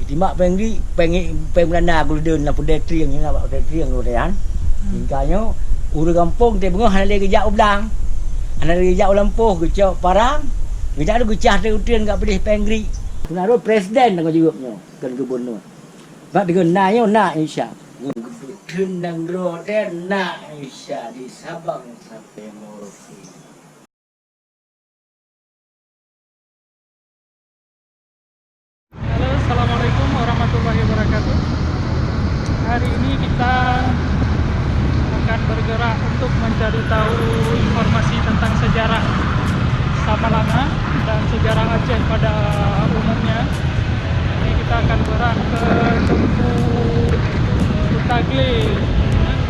timak pengri peng Belanda gulden la pudai triang ni nak pudai triang tu kan. Tingkahnya urang kampung te bengah hana le gejak ublang. Hana le gejak lampuh gejak parang. Gejak tu gecah te utian kat pedih pengri. Menaruh presiden dengan jurupnya kan gubernur. Bak dengan nayo nak insya. Tendang roden nak insya di Sabang sampai Merauke. Halo, assalamualaikum warahmatullahi wabarakatuh. Hari ini kita akan bergerak untuk mencari tahu informasi tentang sejarah Samalanga dan sejarah Aceh pada umumnya. Ini kita akan bergerak ke Tengku Kutagle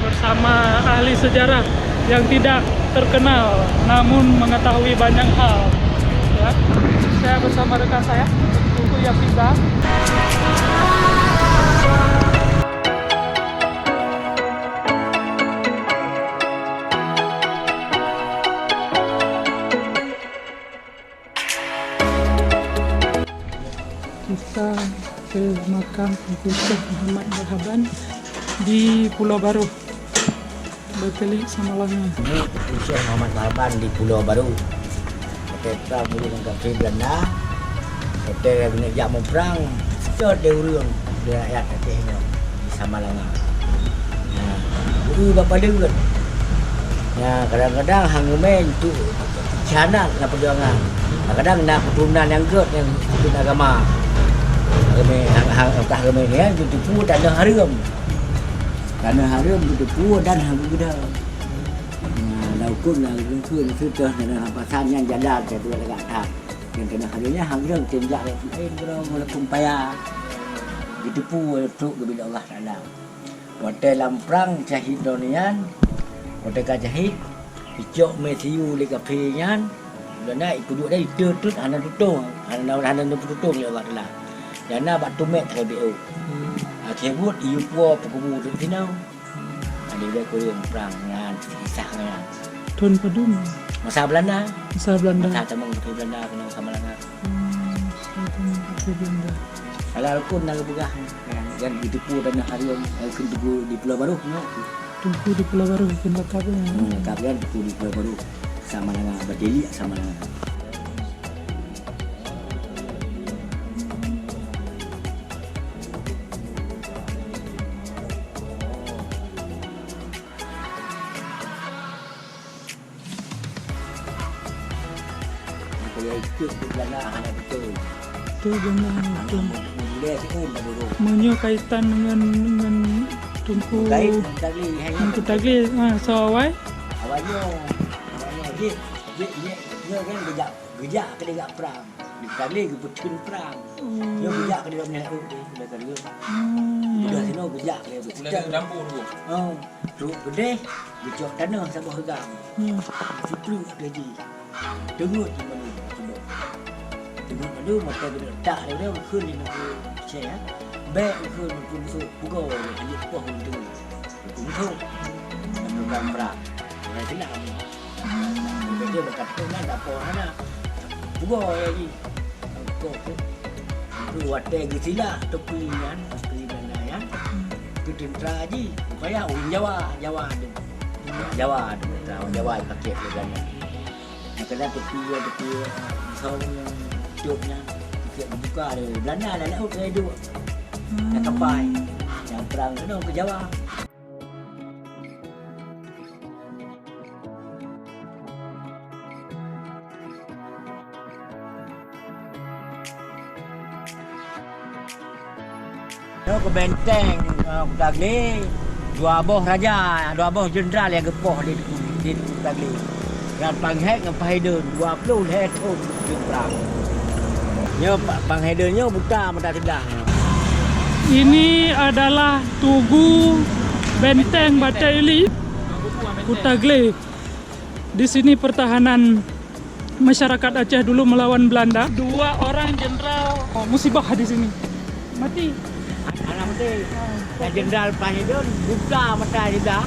bersama ahli sejarah yang tidak terkenal namun mengetahui banyak hal. Ya. Saya bersama rekan saya, Tengku Yafiza. Kita ke makam Syekh Muhammad Marhaban di Pulau Baru, Betelik, Samalanga. Ini Syekh Muhammad Marhaban di Pulau Baru. Kita boleh dengan kapten Belanda. Kita guna jamu perang. Kita ada urang di rakyat Acehnya di Samalanga. Nah, guru bapa dia kan. Ya, kadang-kadang hang main tu canak nak perjuangan. Kadang-kadang nak keturunan yang kuat yang ikut agama. Agama ni kan ditipu tanah haram. Tanah haram ditipu dan hang gede. Laukun laukun sudah dalam pasan yang jalan saya tu dekat atas. Yang tanah haramnya hang gede tinjak lain kalau melakukan payah. Ditipu tu bila Allah Taala. Waktu lamprang syahid donian. Waktu kajahid icok mesiu dekat penyan. Belanda ikut dia itu tu hana tutung. Hana tutung ya Allah Taala. Jana bak tumek LBO. Kebut iu puo pekubu tu tinau. Ada dia kurang perang dengan kisah dengan Tun Padun. masa Belanda. Masa Belanda. Masa temang ke Belanda kena sama dengan. Masa Belanda. Kalau pun nak begah kan ditipu tanah haram ditipu di Pulau Baru no. Tunggu di Pulau Baru bikin lekapnya. Kapten ditipu di Pulau Baru sama dengan Berdeli sama dengan. Kalau ikut di Belanda hanya betul. Itu benar itu. Dia sih dulu. Menyo kaitan dengan Tungku Kait tadi hanya Tungku Tagli. Sawai. awalnya dia kan gejak ke dia perang. Di kali ke betul perang. Dia gejak ke dia punya dia kata dia. Dia sini gejak dia betul. Ulah dapur tu. Oh, teruk gede, gejak tanah sama harga. Situ gaji. Dengut di mana cuba. Dengut ada mata dia tak dia khun ni nak share. Baik khun pun masuk pukul dia poh tu. Untung dalam perang. Orang senang. Dia berkata nak apa nak. Pukul lagi. Kau tu watai gesila tepi kan, tepi Belanda ya. Tu tentera je. Supaya orang Jawa tu. Jawa pakai Belanda. Kadang tepi misalnya hidupnya kita buka dia Belanda dah laut ke hidup yang kapal yang perang tu ke Jawa. Ke benteng Kutagle, dua buah raja, dua buah jenderal yang gepoh di Kutagle. Dan Panghek dengan Pahidun 20 hektar di perang. Nya Panghidunnya buta mata sebelah. Ini adalah Tugu Benteng Bataili Kutagle. Di sini pertahanan masyarakat Aceh dulu melawan Belanda. 2 orang jenderal musibah di sini. Mati. Anak mati. Jenderal Pahidun buta mata sebelah.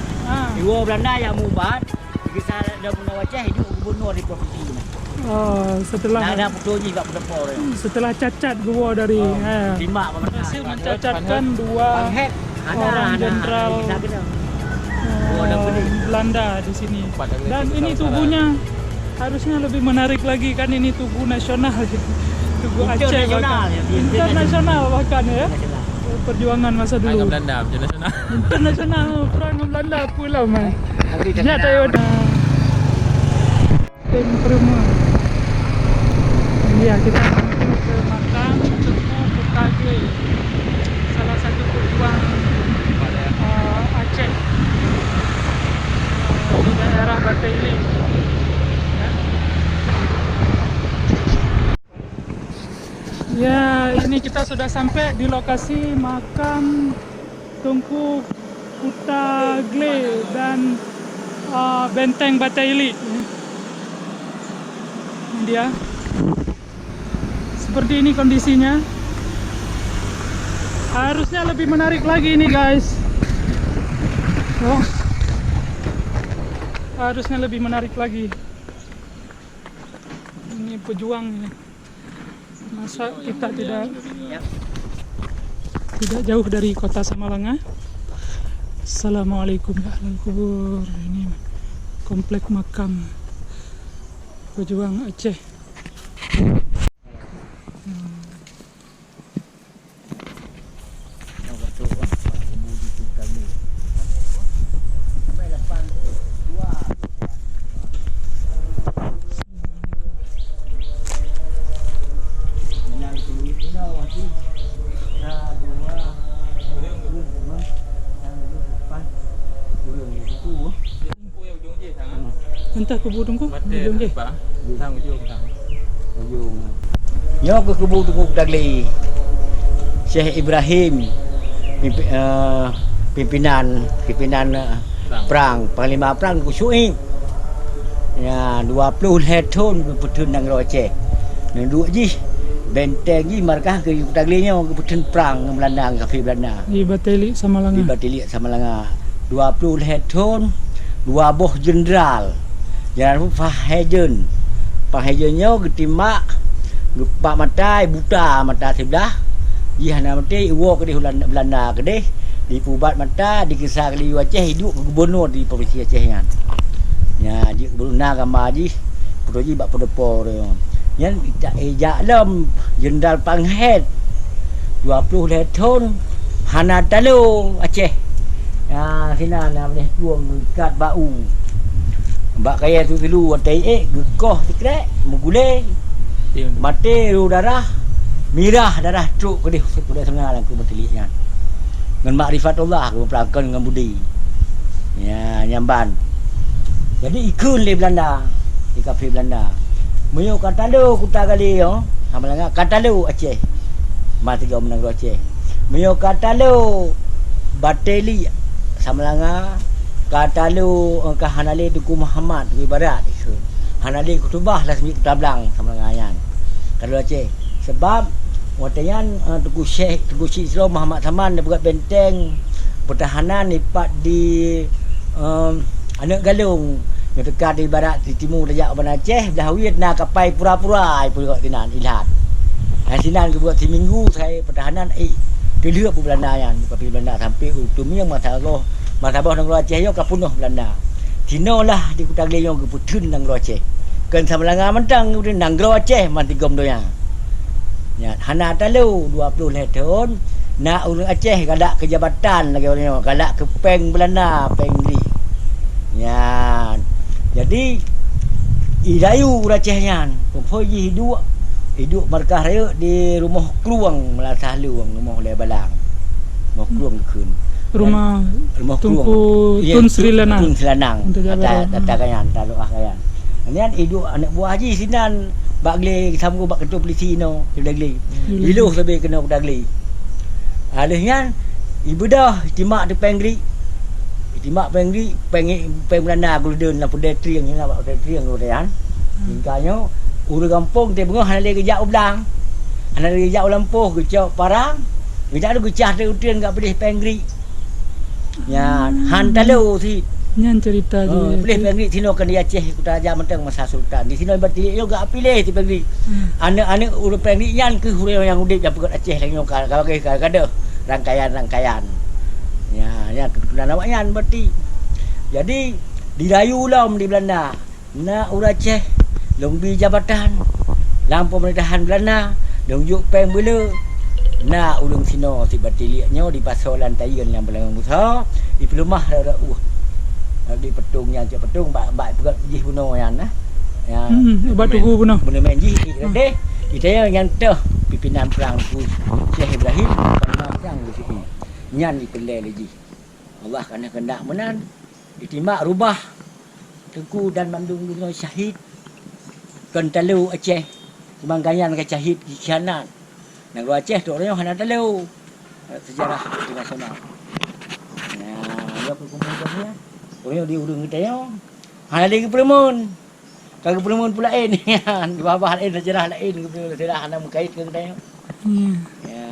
2 Belanda yang mubat. Kisah dah punya Aceh hidup gubernur di provinsi. Setelah Nak putus je kat depan dia. setelah cacat gua dari Lima apa berhasil mencacatkan 2 Panghet. orang jenderal Belanda di sini. Dan ini tubuhnya harusnya lebih menarik lagi, kan ini tubuh nasional. Tubuh Aceh bahkan. Internasional bahkan ya. Perjuangan masa dulu. Belanda macam nasional. Internasional perang Belanda pula mai. Ya tayo na. Temperama. Ya, kita menuju ke makam Tengku Putagle, salah satu pejuang Aceh di daerah Bataili. Ya, ini kita sudah sampai di lokasi makam Tengku Putagle dan Benteng Bataili. Ini dia. Seperti ini kondisinya. Harusnya lebih menarik lagi ini, guys. Oh. Harusnya lebih menarik lagi. Ini pejuang ini. Masa kita tidak jauh dari kota Samalanga. Assalamualaikum ya ahlal kubur. Ini komplek makam pejuang Aceh. Entah kubu Tengku ujung je. Tang ujung. Yo ke kubu Tengku Putagle. Syekh Ibrahim pimpinan perang, panglima perang ku Syuib. Ya 20 tahun berputun nang Aceh. Nang duk ji benteng ji markah ke Putagle nya ke putun perang dengan Belanda, kafir Belanda. Di Bataili Samalanga. Di Bataili Samalanga. 20 tahun 2 boh jenderal. Jangan lupa Fahejen nya getimak gepak matai buta mata sebelah. Jihana mati uwo ke di Belanda ke deh di pubat mata di kisah kali Aceh hidup ke gubernur di provinsi Aceh kan. Ya di gubernur gambar ji proji bak podepo dia. Yan ejak dalam jenderal Panghet 20 tahun hana talu Aceh. Ya sina na boleh tuang kat bau. Mbak kaya tu dulu watai gekoh tikrek megule mati darah mirah darah truk ke dia sudah sengal aku bertelinya dengan makrifatullah aku pelakon dengan budi ya nyamban jadi ikun le Belanda di kafir Belanda meyo katalu kuta kali yo Samalanga katalu Aceh mati kau menang Aceh meyo katalu Bataili Samalanga katalu ke Hanale Tuku Muhammad Tuku Barat ke Hanale Kutubah lah semik Tablang Samalanga yan kalau Aceh sebab watayan Tuku Syekh Islam Muhammad Saman dia buat benteng pertahanan lipat di Anak Galung yang dekat di barat di timur Rajak Abang Aceh belah Wiyat nak kapai pura-pura pun kat Tinan Ilhat. Dan Tinan ke buat seminggu saya pertahanan dia pun Belanda yang tapi Belanda sampai utumnya masa bawah negara Aceh yo kapunuh Belanda. Tino lah di Putagle yo ke putun negara Aceh. Kan Samalanga mentang di negara Aceh mati gom doya. Ya, hana talu 20 tahun nak urang Aceh galak ke jabatan lagi orang galak ke peng Belanda, peng di. Ya. Jadi idayu Acehnya. Pokoknya hidup markah raya di rumah Kluang Melasah Luang, rumah Lebalang. Rumah Kluang kun. Rumah Tengku Tun Sri Lanang. Tun Sri Lanang. Tata kayan, taluah kayan. Kemudian hidup anak buah Haji sinan bagle sambung bak ketua polisi no, Putagle. Iluh lebih kena Putagle. Alihnya ibu dah timak di Pengri. Timak Pengri, peng Belanda Golden lah Pudai Triang ni lah Pudai Triang Rodean. Hingkanya urang kampung te bengah hanale gejak ublang. Hanale gejak lampuh gejak parang. Gejak tu gejah tu utian gak pedih Pengri. Ya, han talu si Nyan cerita je. Boleh pergi sino kan di Aceh Kota Raja mentang masa sultan. Di sino bertilik juga pilih ti pergi. Anak-anak urip pergi yan ke huruf yang udip yang pekat Aceh lagi nyokal. Kalau kada rangkaian. Ya kena nama yan berarti. Jadi dirayu ulam di Belanda. Nak urang Aceh lombi jabatan. Lampu pemerintahan Belanda dong juk peng bela. Nak ulung sino si bertiliknya di pasal lantayan yang belakang besar. Di pelumah dah di petung yang cak petung bak pegat jih buno yan nah. Yang batu ku buno. Buno menji deh. Kita yang teh pimpinan perang ku Syekh Ibrahim pernah perang di sini. Nyan dipelai lagi. Allah kena kendak menan ditimak rubah Tengku dan Mandung dunia syahid. Kan talu Aceh. Semanggayan ke syahid di Kianan. Nang Aceh tu orang hana talu sejarah internasional. Ya kumpul-kumpulnya. Orang di udung kita yo. Hana lagi permun. Kagak permun pula ni. Di bawah lain sejarah lain ke sejarah hana mengkait ke kita yo. Ya.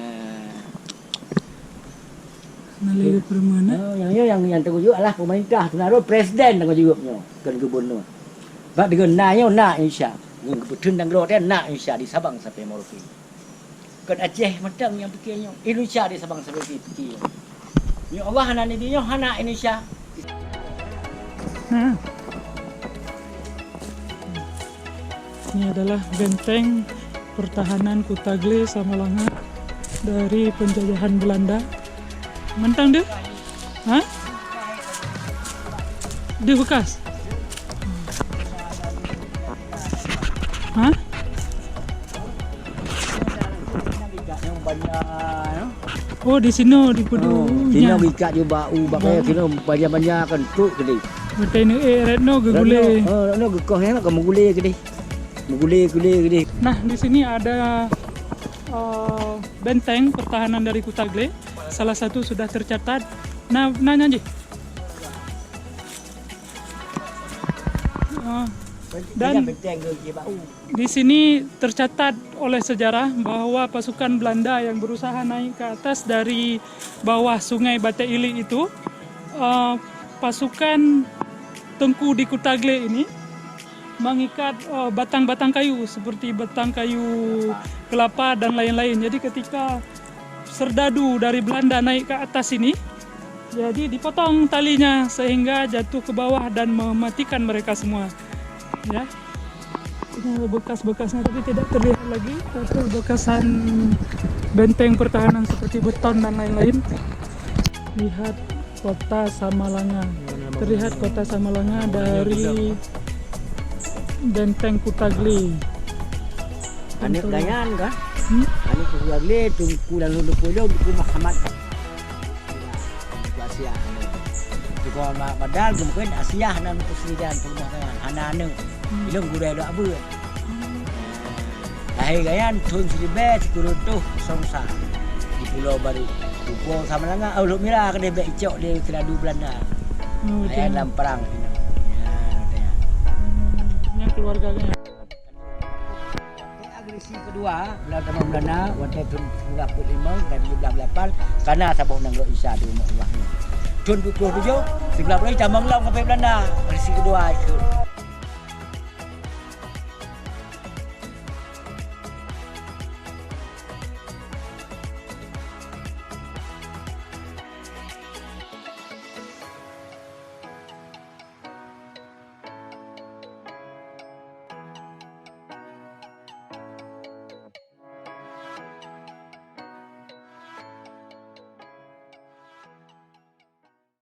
Nalai permana. Yang tanggung jawab lah pemerintah tunaro presiden tanggung jawabnya kan gubernur. Bak dengan nak Indonesia. Dengan keputusan dan gerot nak Indonesia di Sabang sampai Merauke. Kan Aceh macam yang fikirnya Indonesia di Sabang sampai fikir. Ya Allah hana ni dia hana Indonesia. Ini adalah benteng pertahanan Kutagle Samalanga dari penjajahan Belanda. Mentang dia? Hah? Dia bekas? Hah? Oh di sini di kudu. Sini bikat je bau bakaya sini banyak-banyak kan truk gede. Betul ni retno gegule. No gekoh nak kamu gule gede. Gule gede. Nah, di sini ada benteng pertahanan dari Kutagle. Salah satu sudah tercatat. Nah, nanya je. Dan di sini tercatat oleh sejarah bahwa pasukan Belanda yang berusaha naik ke atas dari bawah sungai Bate Ili itu, pasukan Tengku di Kutagle ini mengikat batang-batang kayu seperti batang kayu kelapa dan lain-lain. Jadi ketika serdadu dari Belanda naik ke atas ini, jadi dipotong talinya sehingga jatuh ke bawah dan mematikan mereka semua. Ya, ini bekas-bekasnya tapi tidak terlihat lagi. Tapi bekasan benteng pertahanan seperti beton dan lain-lain. Lihat kota Samalanga. Terlihat kota Samalanga dari benteng Kutagle. Anik Dayan kan? Anik Kutagle Tungku dan Lulu Pulau Tungku Muhammad. Asia. Tungku Madal mungkin Asia nan Presiden Pemerintahan Hanane. Ilung gudai lo abu. Lahir gayan Tun Silibe Sikurutuh Songsa di Pulau Baru. Tungku Samalanga Uluk Mira kedai bek icok dia Seradu Belanda. Ayah dalam perang. Yang keluarganya. Agresi kedua Belanda Belanda waktu tahun 1945 dan 1998 karena Sabah nang Isya di rumah Allah. Tahun 27 19 tambang lawan sampai Belanda. Agresi kedua itu.